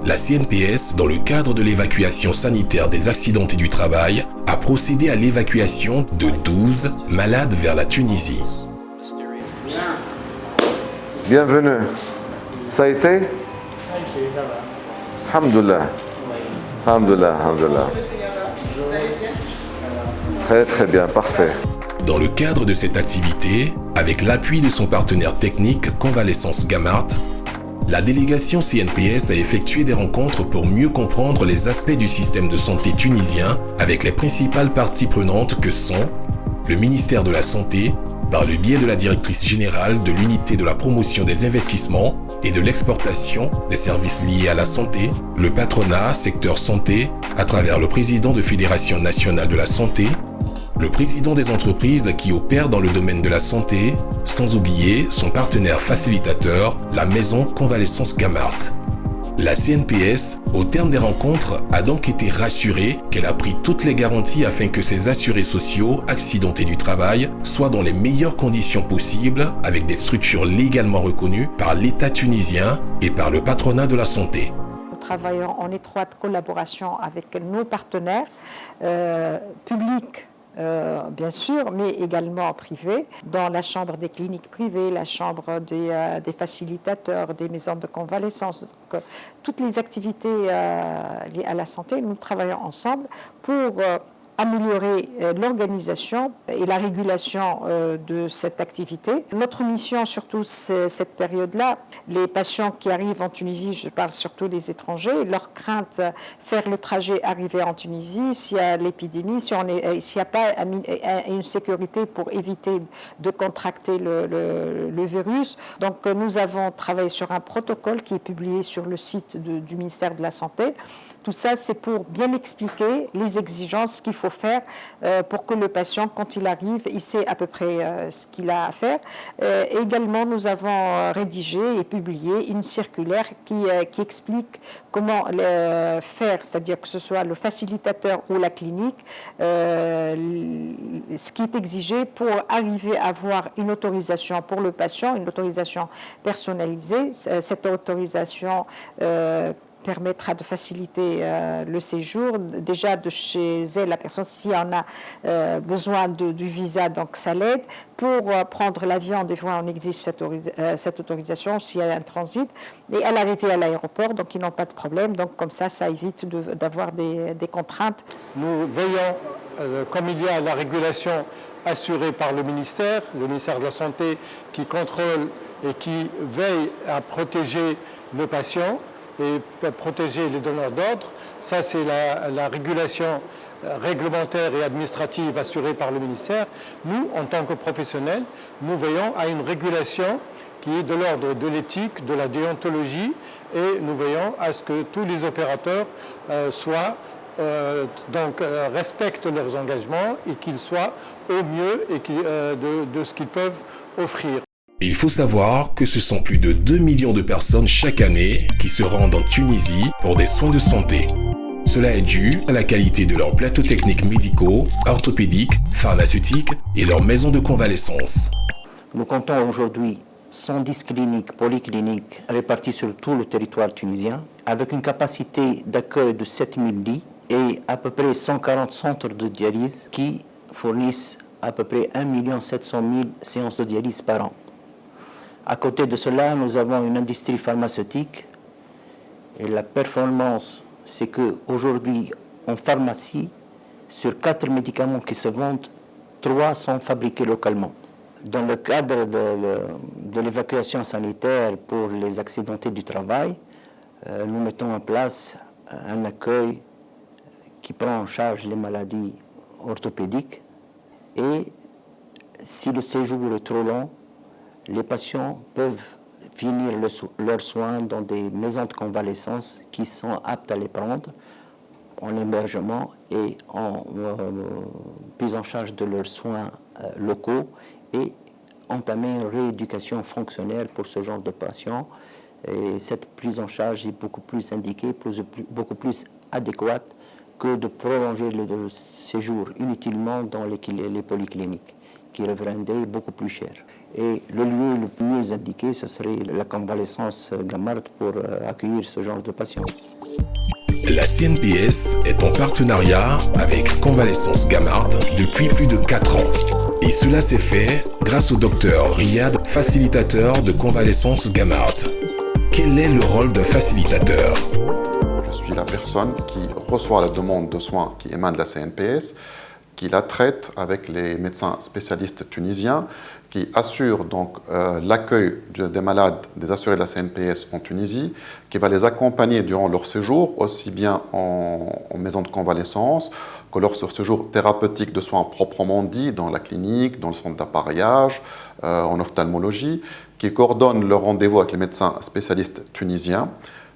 La CNPS, dans le cadre de l'évacuation sanitaire des accidentés du travail, a procédé à l'évacuation de 12 malades vers la Tunisie. Bienvenue. Ça a été? Alhamdoulilah. Alhamdoulilah, alhamdoulilah. Très très bien, parfait. Dans le cadre de cette activité, avec l'appui de son partenaire technique Convalescence Gamart, la délégation CNPS a effectué des rencontres pour mieux comprendre les aspects du système de santé tunisien avec les principales parties prenantes que sont le ministère de la Santé, par le biais de la directrice générale de l'unité de la promotion des investissements et de l'exportation des services liés à la santé, le patronat secteur santé, à travers le président de Fédération nationale de la santé, le président des entreprises qui opèrent dans le domaine de la santé, sans oublier son partenaire facilitateur, la maison Convalescence Gamart. La CNPS, au terme des rencontres, a donc été rassurée qu'elle a pris toutes les garanties afin que ses assurés sociaux accidentés du travail soient dans les meilleures conditions possibles avec des structures légalement reconnues par l'État tunisien et par le patronat de la santé. Nous travaillons en étroite collaboration avec nos partenaires publics, bien sûr, mais également privés, dans la chambre des cliniques privées, la chambre des facilitateurs, des maisons de convalescence. Donc, toutes les activités liées à la santé, nous travaillons ensemble pour améliorer l'organisation et la régulation de cette activité. Notre mission, surtout cette période-là, les patients qui arrivent en Tunisie, je parle surtout des étrangers, leur crainte, faire le trajet, arriver en Tunisie, s'il y a l'épidémie, s'il n'y a pas une sécurité pour éviter de contracter le virus. Donc nous avons travaillé sur un protocole qui est publié sur le site du ministère de la Santé. Tout ça, c'est pour bien expliquer les exigences qu'il faut faire pour que le patient, quand il arrive, il sait à peu près ce qu'il a à faire. Également, nous avons rédigé et publié une circulaire qui explique comment faire, c'est-à-dire que ce soit le facilitateur ou la clinique, ce qui est exigé pour arriver à avoir une autorisation pour le patient, une autorisation personnalisée. Cette autorisation permettra de faciliter le séjour. Déjà, de chez elle, la personne, s'il en a besoin du visa, donc ça l'aide. Pour prendre l'avion, des fois, on exige cette autorisation s'il y a un transit. Et à l'arrivée à l'aéroport, donc ils n'ont pas de problème. Donc comme ça évite d'avoir des contraintes. Nous veillons, comme il y a la régulation assurée par le ministère de la Santé, qui contrôle et qui veille à protéger le patient et protéger les donneurs d'ordre. Ça, c'est la régulation réglementaire et administrative assurée par le ministère. Nous, en tant que professionnels, nous veillons à une régulation qui est de l'ordre de l'éthique, de la déontologie, et nous veillons à ce que tous les opérateurs respectent leurs engagements et qu'ils soient au mieux de ce qu'ils peuvent offrir. Il faut savoir que ce sont plus de 2 millions de personnes chaque année qui se rendent en Tunisie pour des soins de santé. Cela est dû à la qualité de leurs plateaux techniques médicaux, orthopédiques, pharmaceutiques et leurs maisons de convalescence. Nous comptons aujourd'hui 110 cliniques polycliniques réparties sur tout le territoire tunisien, avec une capacité d'accueil de 7000 lits et à peu près 140 centres de dialyse qui fournissent à peu près 1 700 000 séances de dialyse par an. À côté de cela, nous avons une industrie pharmaceutique et la performance, c'est qu'aujourd'hui, en pharmacie, sur 4 médicaments qui se vendent, 3 sont fabriqués localement. Dans le cadre de l'évacuation sanitaire pour les accidentés du travail, nous mettons en place un accueil qui prend en charge les maladies orthopédiques et si le séjour est trop long, les patients peuvent finir leurs soins dans des maisons de convalescence qui sont aptes à les prendre en hébergement et en prise en charge de leurs soins locaux et entamer une rééducation fonctionnelle pour ce genre de patients. Et cette prise en charge est beaucoup plus indiquée, beaucoup plus adéquate que de prolonger le séjour inutilement dans les polycliniques, qui reviendraient beaucoup plus cher. Et le lieu le mieux indiqué, ce serait la convalescence Gamart pour accueillir ce genre de patients. La CNPS est en partenariat avec Convalescence Gamart depuis plus de 4 ans. Et cela s'est fait grâce au docteur Riyad, facilitateur de Convalescence Gamart. Quel est le rôle d'un facilitateur ? Je suis la personne qui reçoit la demande de soins qui émane de la CNPS, qui la traite avec les médecins spécialistes tunisiens, qui assurent donc l'accueil des malades, des assurés de la CNPS en Tunisie, qui va les accompagner durant leur séjour, aussi bien en maison de convalescence que leur séjour thérapeutique de soins proprement dit, dans la clinique, dans le centre d'appareillage, en ophtalmologie, qui coordonne leur rendez-vous avec les médecins spécialistes tunisiens.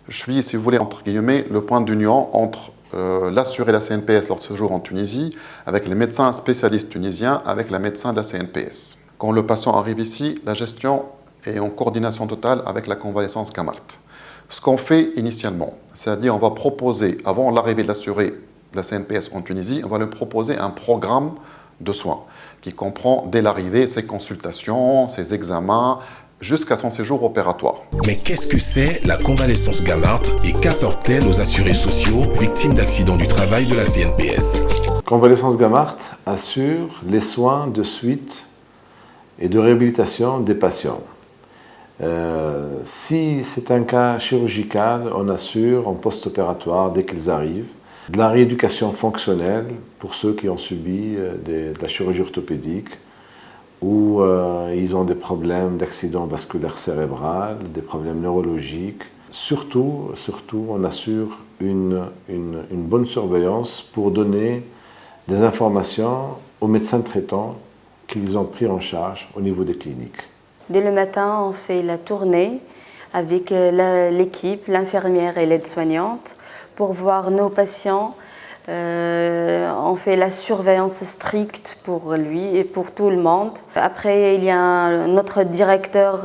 Je suis, si vous voulez, entre guillemets, le point d'union entre l'assuré de la CNPS lors de ce séjour en Tunisie avec les médecins spécialistes tunisiens, avec la médecin de la CNPS. Quand le patient arrive ici, la gestion est en coordination totale avec la convalescence Gamart. Ce qu'on fait initialement, c'est-à-dire on va proposer, avant l'arrivée de l'assuré de la CNPS en Tunisie, on va lui proposer un programme de soins qui comprend dès l'arrivée ses consultations, ses examens, jusqu'à son séjour opératoire. Mais qu'est-ce que c'est la convalescence Gamart et qu'apporte-t-elle aux assurés sociaux victimes d'accidents du travail de la CNPS ? Convalescence Gamart assure les soins de suite et de réhabilitation des patients. Si c'est un cas chirurgical, on assure en post-opératoire dès qu'ils arrivent. De la rééducation fonctionnelle pour ceux qui ont subi de la chirurgie orthopédique ou ils ont des problèmes d'accident vasculaire cérébral, des problèmes neurologiques. Surtout, on assure une bonne surveillance pour donner des informations aux médecins traitants qu'ils ont pris en charge au niveau des cliniques. Dès le matin, on fait la tournée avec l'équipe, l'infirmière et l'aide-soignante pour voir nos patients. On fait la surveillance stricte pour lui et pour tout le monde. Après, il y a notre directeur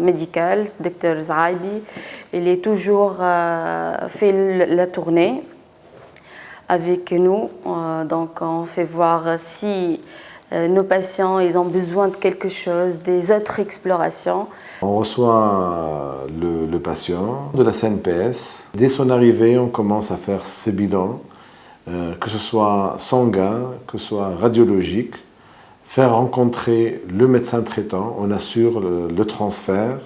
médical, Dr Zaibi. Il est toujours fait la tournée avec nous. Donc, on fait voir si nos patients ils ont besoin de quelque chose, des autres explorations. On reçoit le patient de la CNPS. Dès son arrivée, on commence à faire ses bilans, que ce soit sanguin, que ce soit radiologique, faire rencontrer le médecin traitant. On assure le transfert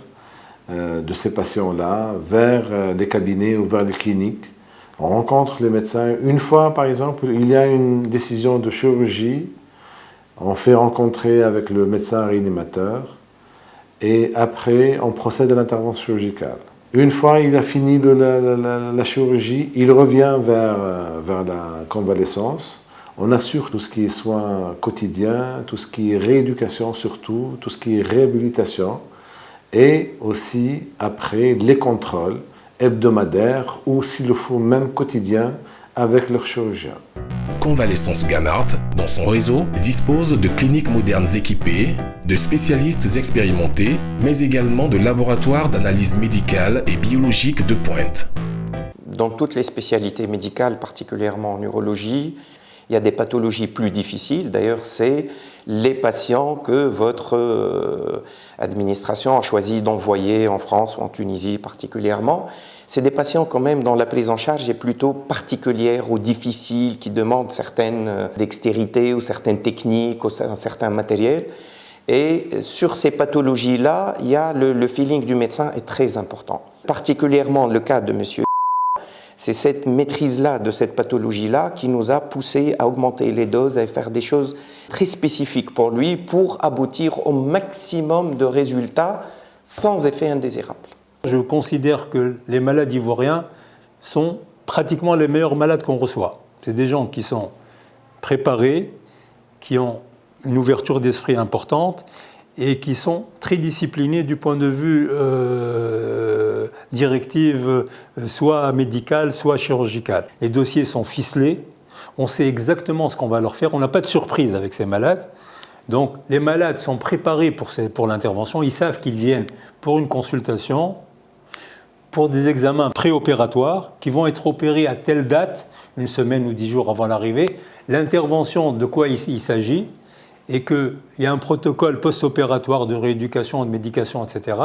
de ces patients-là vers les cabinets ou vers les cliniques. On rencontre les médecins. Une fois, par exemple, il y a une décision de chirurgie, on fait rencontrer avec le médecin réanimateur et après, on procède à l'intervention chirurgicale. Une fois il a fini la chirurgie, il revient vers la convalescence. On assure tout ce qui est soins quotidiens, tout ce qui est rééducation surtout, tout ce qui est réhabilitation et aussi après les contrôles hebdomadaires ou s'il le faut même quotidiens avec leur chirurgien. Convalescence Gamart, dans son réseau, dispose de cliniques modernes équipées, de spécialistes expérimentés, mais également de laboratoires d'analyse médicale et biologique de pointe. Dans toutes les spécialités médicales, particulièrement en urologie, il y a des pathologies plus difficiles. D'ailleurs, c'est les patients que votre administration a choisi d'envoyer en France ou en Tunisie particulièrement. C'est des patients quand même dont la prise en charge est plutôt particulière ou difficile, qui demandent certaines dextérités ou certaines techniques ou certains matériels. Et sur ces pathologies-là, il y a le feeling du médecin est très important. Particulièrement le cas de monsieur. C'est cette maîtrise-là de cette pathologie-là qui nous a poussé à augmenter les doses, à faire des choses très spécifiques pour lui pour aboutir au maximum de résultats sans effet indésirable. Je considère que les malades ivoiriens sont pratiquement les meilleurs malades qu'on reçoit. C'est des gens qui sont préparés, qui ont une ouverture d'esprit importante et qui sont très disciplinés du point de vue directive, soit médicale, soit chirurgicale. Les dossiers sont ficelés, on sait exactement ce qu'on va leur faire, on n'a pas de surprise avec ces malades. Donc les malades sont préparés pour l'intervention, ils savent qu'ils viennent pour une consultation, pour des examens préopératoires qui vont être opérés à telle date, une semaine ou 10 jours avant l'arrivée. L'intervention, de quoi il s'agit, et qu'il y a un protocole post-opératoire de rééducation, de médication, etc.,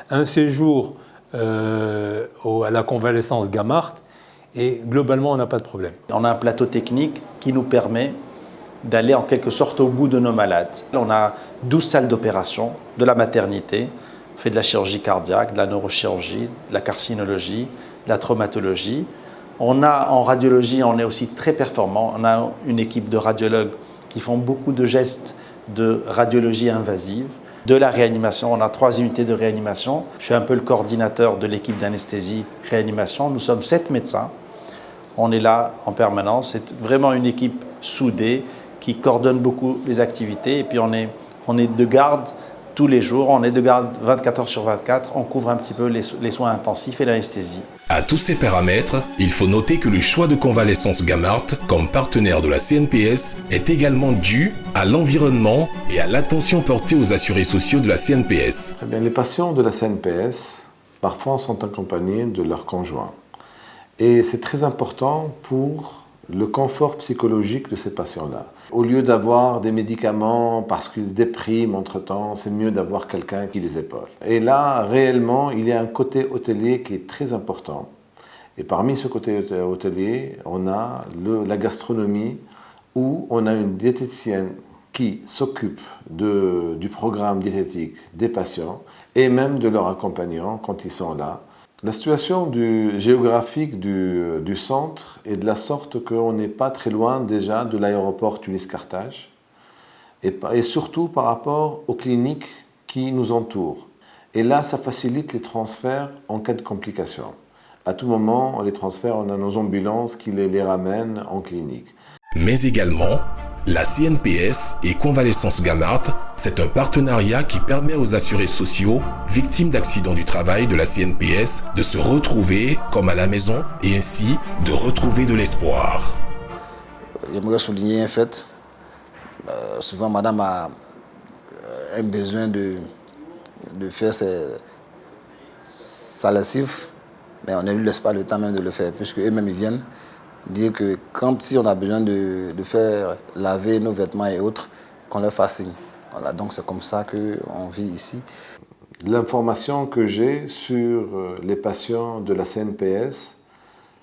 un séjour à la convalescence Gamart, et globalement, on n'a pas de problème. On a un plateau technique qui nous permet d'aller en quelque sorte au bout de nos malades. On a 12 salles d'opération, de la maternité, on fait de la chirurgie cardiaque, de la neurochirurgie, de la carcinologie, de la traumatologie. On a en radiologie, on est aussi très performant. On a une équipe de radiologues qui font beaucoup de gestes de radiologie invasive. De la réanimation, on a 3 unités de réanimation. Je suis un peu le coordinateur de l'équipe d'anesthésie-réanimation. Nous sommes 7 médecins. On est là en permanence. C'est vraiment une équipe soudée qui coordonne beaucoup les activités. Et puis on est de garde tous les jours. On est de garde 24 heures sur 24. On couvre un petit peu les soins intensifs et l'anesthésie. À tous ces paramètres, il faut noter que le choix de Convalescence Gamart comme partenaire de la CNPS est également dû à l'environnement et à l'attention portée aux assurés sociaux de la CNPS. Eh bien, les patients de la CNPS, parfois, sont accompagnés de leurs conjoints. Et c'est très important pour le confort psychologique de ces patients-là. Au lieu d'avoir des médicaments parce qu'ils dépriment entre-temps, c'est mieux d'avoir quelqu'un qui les épaule. Et là, réellement, il y a un côté hôtelier qui est très important. Et parmi ce côté hôtelier, on a la gastronomie, où on a une diététicienne qui s'occupe du programme diététique des patients et même de leurs accompagnants quand ils sont là. La situation géographique du centre est de la sorte qu'on n'est pas très loin déjà de l'aéroport Tunis-Carthage et surtout par rapport aux cliniques qui nous entourent. Et là, ça facilite les transferts en cas de complications. À tout moment, les transferts, on a nos ambulances qui les ramènent en clinique. Mais également, la CNPS et Convalescence Gamart, c'est un partenariat qui permet aux assurés sociaux victimes d'accidents du travail de la CNPS de se retrouver comme à la maison et ainsi de retrouver de l'espoir. J'aimerais souligner un fait. Souvent, madame a un besoin de faire sa lessive, mais on ne lui laisse pas le temps même de le faire, puisque eux-mêmes ils viennent dire que si on a besoin de faire laver nos vêtements et autres, qu'on leur fasse signe. Voilà, donc c'est comme ça qu'on vit ici. L'information que j'ai sur les patients de la CNPS,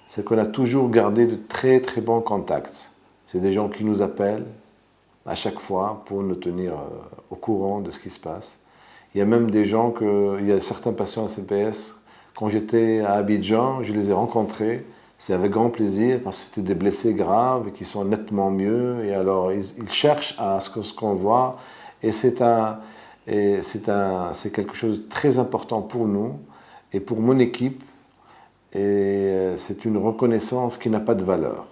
c'est qu'on a toujours gardé de très très bons contacts. C'est des gens qui nous appellent à chaque fois pour nous tenir au courant de ce qui se passe. Il y a même des gens, il y a certains patients de la CNPS, quand j'étais à Abidjan, je les ai rencontrés. C'est avec grand plaisir parce que c'était des blessés graves et qui sont nettement mieux. Et alors, ils cherchent à ce qu'on voit. Et c'est quelque chose de très important pour nous et pour mon équipe. Et c'est une reconnaissance qui n'a pas de valeur.